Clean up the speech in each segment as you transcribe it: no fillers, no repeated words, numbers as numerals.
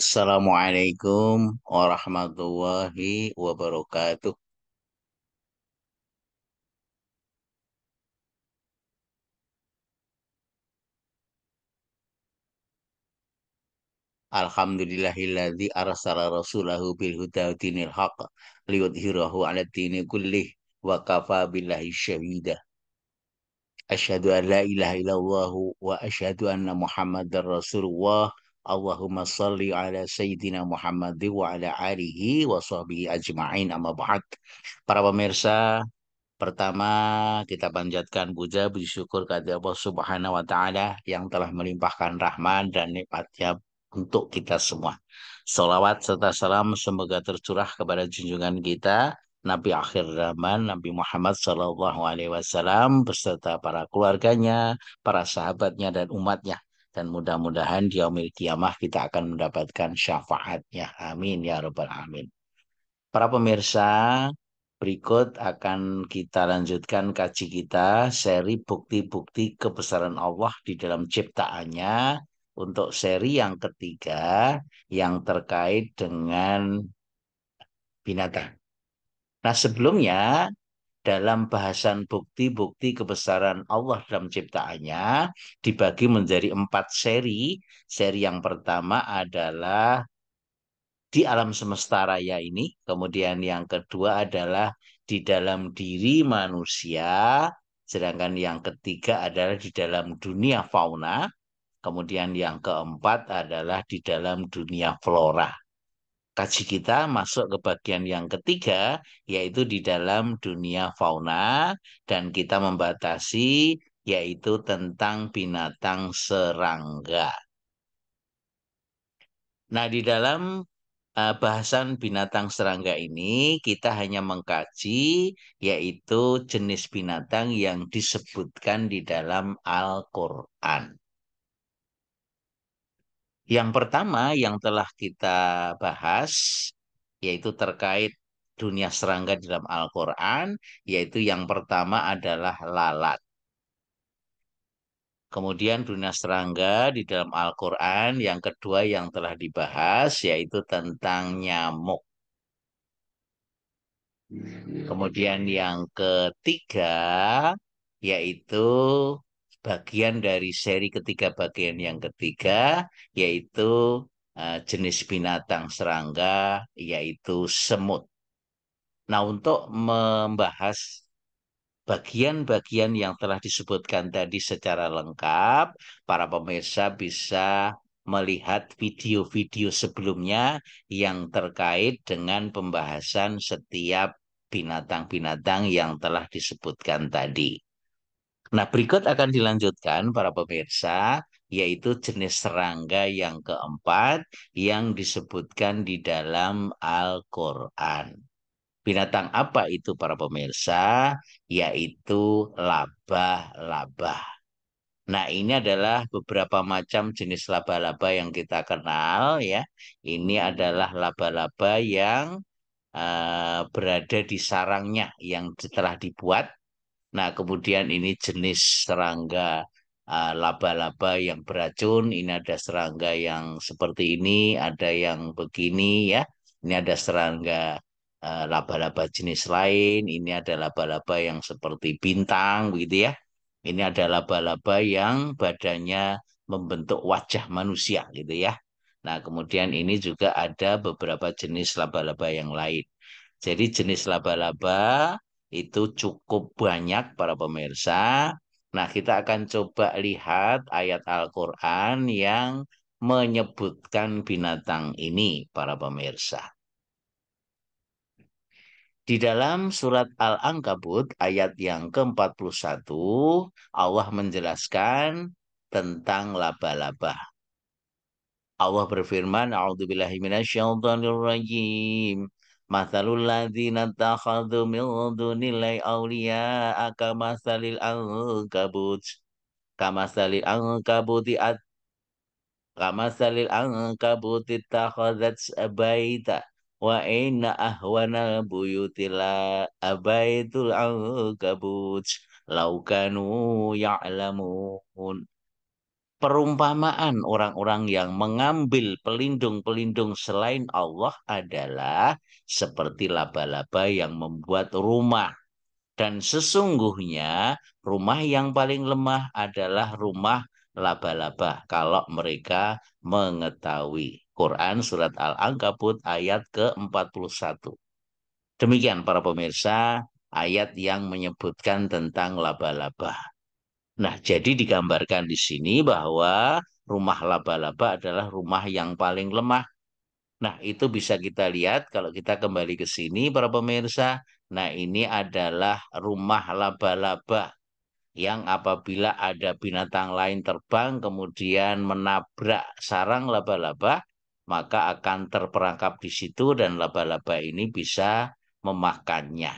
Assalamualaikum warahmatullahi wabarakatuh. Alhamdulillahilladzi arsala rasulahu bil huda wa dinil haqq liyudhhirahu 'ala dini kullih wa kafa billahi syahida. Asyhadu an la ilaha illallah wa asyhadu anna Muhammadar Rasulullah. Allahumma salli ala sayyidina Muhammad wa ala alihi wa sahbihi ajma'in amma ba'd. Para pemirsa, pertama, kita panjatkan puja puji syukur kepada Allah Subhanahu wa taala yang telah melimpahkan rahmat dan nikmatnya untuk kita semua. Salawat serta salam semoga tercurah kepada junjungan kita Nabi akhir zaman Nabi Muhammad Sallallahu Alaihi Wasallam beserta para keluarganya, para sahabatnya dan umatnya. Dan mudah-mudahan di yaumil kiamah kita akan mendapatkan syafaatnya. Amin ya rabbal alamin. Para pemirsa, berikut akan kita lanjutkan kaji kita seri bukti-bukti kebesaran Allah di dalam ciptaannya untuk seri yang ketiga yang terkait dengan binatang. Nah, sebelumnya dalam bahasan bukti-bukti kebesaran Allah dalam ciptaannya dibagi menjadi 4 seri. Seri yang pertama adalah di alam semesta raya ini. Kemudian yang kedua adalah di dalam diri manusia. Sedangkan yang ketiga adalah di dalam dunia fauna. Kemudian yang keempat adalah di dalam dunia flora. Kaji kita masuk ke bagian yang ketiga, yaitu di dalam dunia fauna. Dan kita membatasi yaitu tentang binatang serangga. Nah, di dalam bahasan binatang serangga ini kita hanya mengkaji yaitu jenis binatang yang disebutkan di dalam Al-Quran. Yang pertama yang telah kita bahas yaitu terkait dunia serangga di dalam Al-Quran, yaitu yang pertama adalah lalat. Kemudian dunia serangga di dalam Al-Quran yang kedua yang telah dibahas yaitu tentang nyamuk. Kemudian yang ketiga yaitu bagian dari seri ketiga, bagian yang ketiga yaitu jenis binatang serangga yaitu semut. Nah, untuk membahas bagian-bagian yang telah disebutkan tadi secara lengkap, para pemirsa bisa melihat video-video sebelumnya yang terkait dengan pembahasan setiap binatang-binatang yang telah disebutkan tadi. Nah, berikut akan dilanjutkan para pemirsa, yaitu jenis serangga yang keempat yang disebutkan di dalam Al-Quran. Binatang apa itu para pemirsa? Yaitu laba-laba. Nah, ini adalah beberapa macam jenis laba-laba yang kita kenal ya. Ini adalah laba-laba yang berada di sarangnya yang telah dibuat. Nah, kemudian ini jenis serangga laba-laba yang beracun. Ini ada serangga yang seperti ini, ada yang begini ya. Ini ada serangga laba-laba jenis lain. Ini ada laba-laba yang seperti bintang, begitu ya. Ini ada laba-laba yang badannya membentuk wajah manusia, gitu ya. Nah, kemudian ini juga ada beberapa jenis laba-laba yang lain. Jadi jenis laba-laba itu cukup banyak para pemirsa. Nah, kita akan coba lihat ayat Al-Quran yang menyebutkan binatang ini para pemirsa. Di dalam surat Al-Ankabut ayat yang ke-41, Allah menjelaskan tentang laba-laba. Allah berfirman, "A'udzubillahi minasyaitonirrajim. Mathalul ladzina takhadhu min dunillahi awliya'a kamathalil ankabut. Kamathalil ankabuti at kamathalil ankabuti takhadzat baita wa inna ahwana buyutila abaitul ankabut law kanu ya'lamun." Perumpamaan orang-orang yang mengambil pelindung-pelindung selain Allah adalah seperti laba-laba yang membuat rumah. Dan sesungguhnya rumah yang paling lemah adalah rumah laba-laba kalau mereka mengetahui. Quran Surat Al-Ankabut ayat ke-41. Demikian para pemirsa ayat yang menyebutkan tentang laba-laba. Nah, jadi digambarkan di sini bahwa rumah laba-laba adalah rumah yang paling lemah. Nah, itu bisa kita lihat kalau kita kembali ke sini para pemirsa. Nah, ini adalah rumah laba-laba yang apabila ada binatang lain terbang kemudian menabrak sarang laba-laba, maka akan terperangkap di situ dan laba-laba ini bisa memakannya.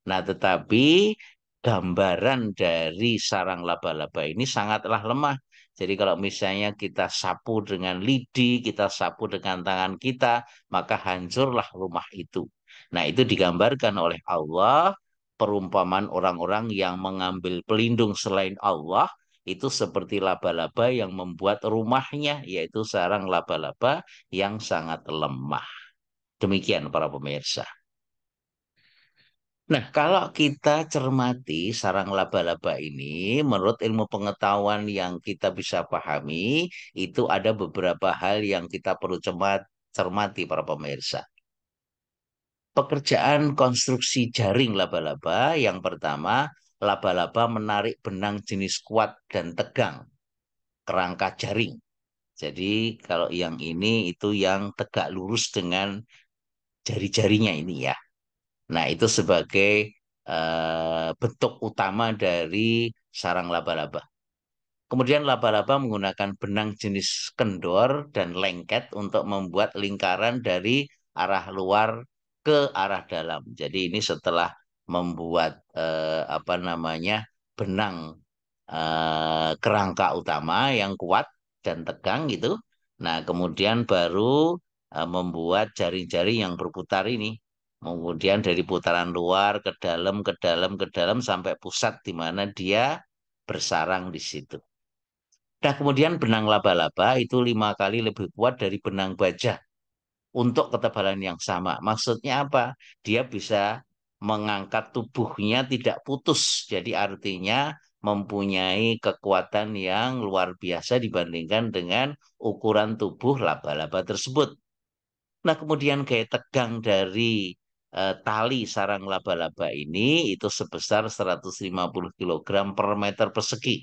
Nah, tetapi gambaran dari sarang laba-laba ini sangatlah lemah. Jadi kalau misalnya kita sapu dengan lidi, kita sapu dengan tangan kita, maka hancurlah rumah itu. Nah, itu digambarkan oleh Allah perumpamaan orang-orang yang mengambil pelindung selain Allah itu seperti laba-laba yang membuat rumahnya, yaitu sarang laba-laba yang sangat lemah. Demikian para pemirsa. Nah, kalau kita cermati sarang laba-laba ini, menurut ilmu pengetahuan yang kita bisa pahami, itu ada beberapa hal yang kita perlu cermati para pemirsa. Pekerjaan konstruksi jaring laba-laba yang pertama, laba-laba menarik benang jenis kuat dan tegang, kerangka jaring. Jadi kalau yang ini itu yang tegak lurus dengan jari-jarinya ini ya. Nah itu sebagai bentuk utama dari sarang laba-laba. Kemudian laba-laba menggunakan benang jenis kendor dan lengket untuk membuat lingkaran dari arah luar ke arah dalam. Jadi ini setelah membuat apa namanya benang kerangka utama yang kuat dan tegang gitu. Nah, kemudian baru membuat jaring-jaring yang berputar ini. Kemudian dari putaran luar ke dalam, ke dalam, ke dalam sampai pusat di mana dia bersarang di situ. Nah, kemudian benang laba-laba itu 5 kali lebih kuat dari benang baja untuk ketebalan yang sama. Maksudnya apa? Dia bisa mengangkat tubuhnya tidak putus. Jadi artinya mempunyai kekuatan yang luar biasa dibandingkan dengan ukuran tubuh laba-laba tersebut. Nah, kemudian gaya tegang dari tali sarang laba-laba ini itu sebesar 150 kilogram per meter persegi.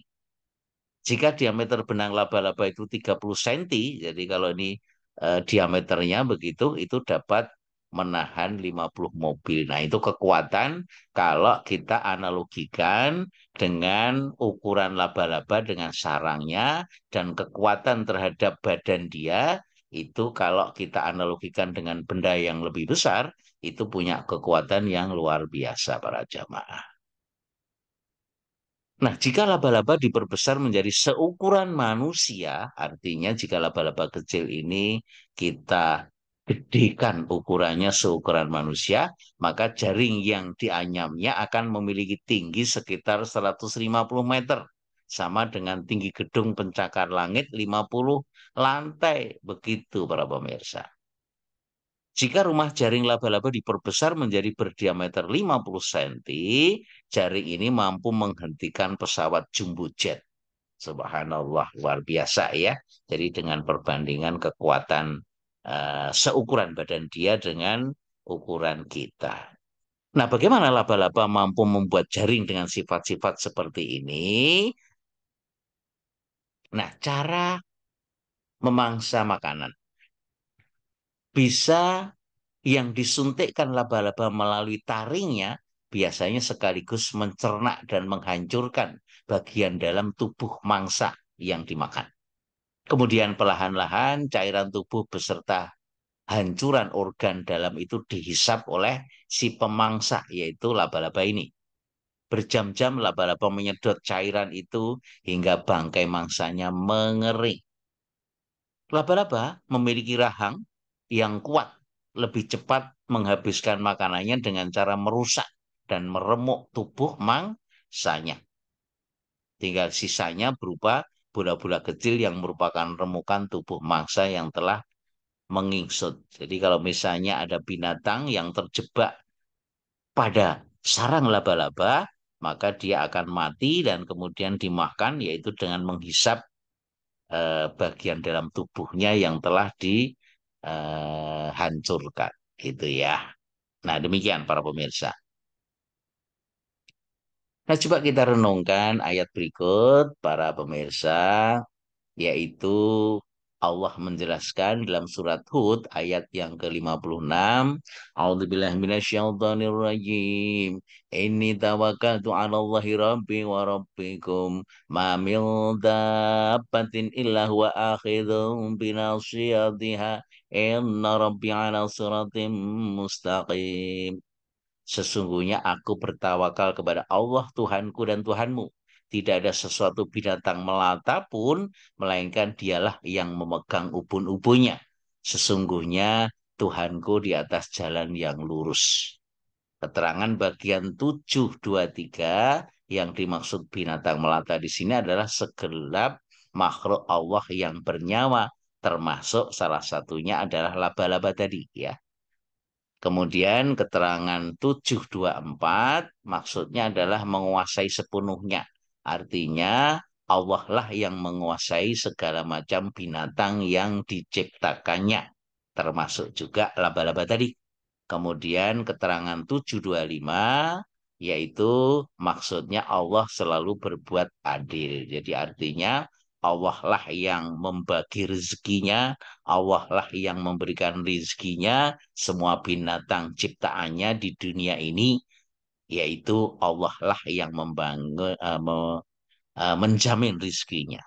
Jika diameter benang laba-laba itu 30 cm, jadi kalau ini diameternya begitu, itu dapat menahan 50 mobil. Nah, itu kekuatan kalau kita analogikan dengan ukuran laba-laba dengan sarangnya dan kekuatan terhadap badan dia, itu kalau kita analogikan dengan benda yang lebih besar, itu punya kekuatan yang luar biasa para jamaah. Nah, jika laba-laba diperbesar menjadi seukuran manusia, artinya jika laba-laba kecil ini kita gedekan ukurannya seukuran manusia, maka jaring yang dianyamnya akan memiliki tinggi sekitar 150 meter. Sama dengan tinggi gedung pencakar langit 50 lantai. Begitu para pemirsa. Jika rumah jaring laba-laba diperbesar menjadi berdiameter 50 cm, jaring ini mampu menghentikan pesawat jumbo jet. Subhanallah, luar biasa ya. Jadi dengan perbandingan kekuatan seukuran badan dia dengan ukuran kita. Nah, bagaimana laba-laba mampu membuat jaring dengan sifat-sifat seperti ini? Nah, cara memangsa makanan. Bisa yang disuntikkan laba-laba melalui taringnya biasanya sekaligus mencerna dan menghancurkan bagian dalam tubuh mangsa yang dimakan. Kemudian perlahan-lahan cairan tubuh beserta hancuran organ dalam itu dihisap oleh si pemangsa, yaitu laba-laba ini. Berjam-jam laba-laba menyedot cairan itu hingga bangkai mangsanya mengering. Laba-laba memiliki rahang yang kuat, lebih cepat menghabiskan makanannya dengan cara merusak dan meremuk tubuh mangsanya. Tinggal sisanya berupa bola-bola kecil yang merupakan remukan tubuh mangsa yang telah mengingsut. Jadi kalau misalnya ada binatang yang terjebak pada sarang laba-laba, maka dia akan mati dan kemudian dimakan, yaitu dengan menghisap bagian dalam tubuhnya yang telah dihancurkan. Gitu ya. Nah, demikian para pemirsa. Nah, coba kita renungkan ayat berikut, para pemirsa, yaitu Allah menjelaskan dalam surat Hud ayat yang ke-56, A'udzubillahi minasyaitonirrajim. Inni tawakkaltu 'ala Allahi rabbi wa rabbikum ma min dabbatin illa huwa akhidhun binasiyatiha inna rabbi 'ala siratim mustaqim. Sesungguhnya aku bertawakal kepada Allah Tuhanku dan Tuhanmu. Tidak ada sesuatu binatang melata pun, melainkan dialah yang memegang ubun-ubunnya. Sesungguhnya Tuhanku di atas jalan yang lurus. Keterangan bagian 723 yang dimaksud binatang melata di sini adalah segelap makhluk Allah yang bernyawa. Termasuk salah satunya adalah laba-laba tadi ya. Kemudian keterangan 724 maksudnya adalah menguasai sepenuhnya. Artinya Allah lah yang menguasai segala macam binatang yang diciptakannya. Termasuk juga laba-laba tadi. Kemudian keterangan 725 yaitu maksudnya Allah selalu berbuat adil. Jadi artinya Allah lah yang membagi rezekinya, Allah lah yang memberikan rezekinya, semua binatang ciptaannya di dunia ini, yaitu Allah lah yang menjamin rezekinya.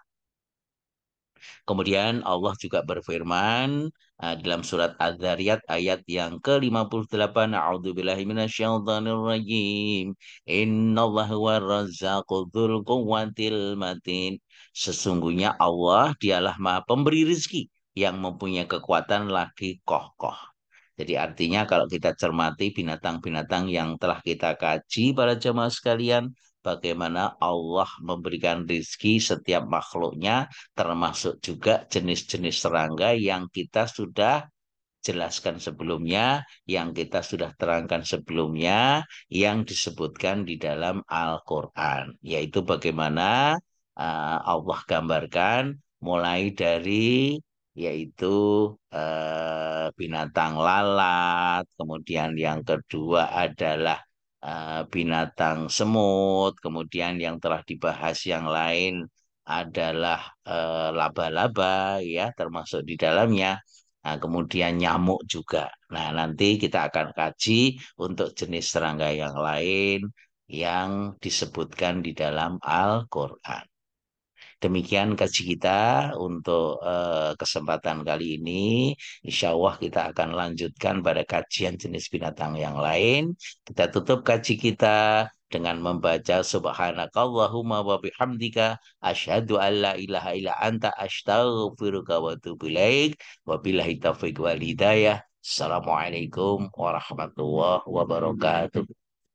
Kemudian Allah juga berfirman dalam surat Az-Zariyat ayat yang ke-58, A'udzubillahi minasyaitonirrajim. Innallaha huwarrazzaqu dzul quwwatil matin. Sesungguhnya Allah dialah Maha Pemberi rezeki yang mempunyai kekuatan lagi kokoh. Jadi artinya kalau kita cermati binatang-binatang yang telah kita kaji para jemaah sekalian, bagaimana Allah memberikan rezeki setiap makhluknya, termasuk juga jenis-jenis serangga yang kita sudah jelaskan sebelumnya, yang kita sudah terangkan sebelumnya, yang disebutkan di dalam Al-Quran. Yaitu bagaimana Allah gambarkan mulai dari yaitu binatang lalat, kemudian yang kedua adalah binatang semut, kemudian yang telah dibahas yang lain adalah laba-laba ya termasuk di dalamnya. Nah, kemudian nyamuk juga. Nah, nanti kita akan kaji untuk jenis serangga yang lain yang disebutkan di dalam Al-Quran. Demikian kaji kita untuk kesempatan kali ini. Insya Allah kita akan lanjutkan pada kajian jenis binatang yang lain. Kita tutup kaji kita dengan membaca Subhanakallahumma wa bihamdika asyhadu an la ilaha illa anta astaghfiruka wa atubu ilaik. Wabillahi taufiq wal hidayah. Assalamualaikum warahmatullahi wabarakatuh.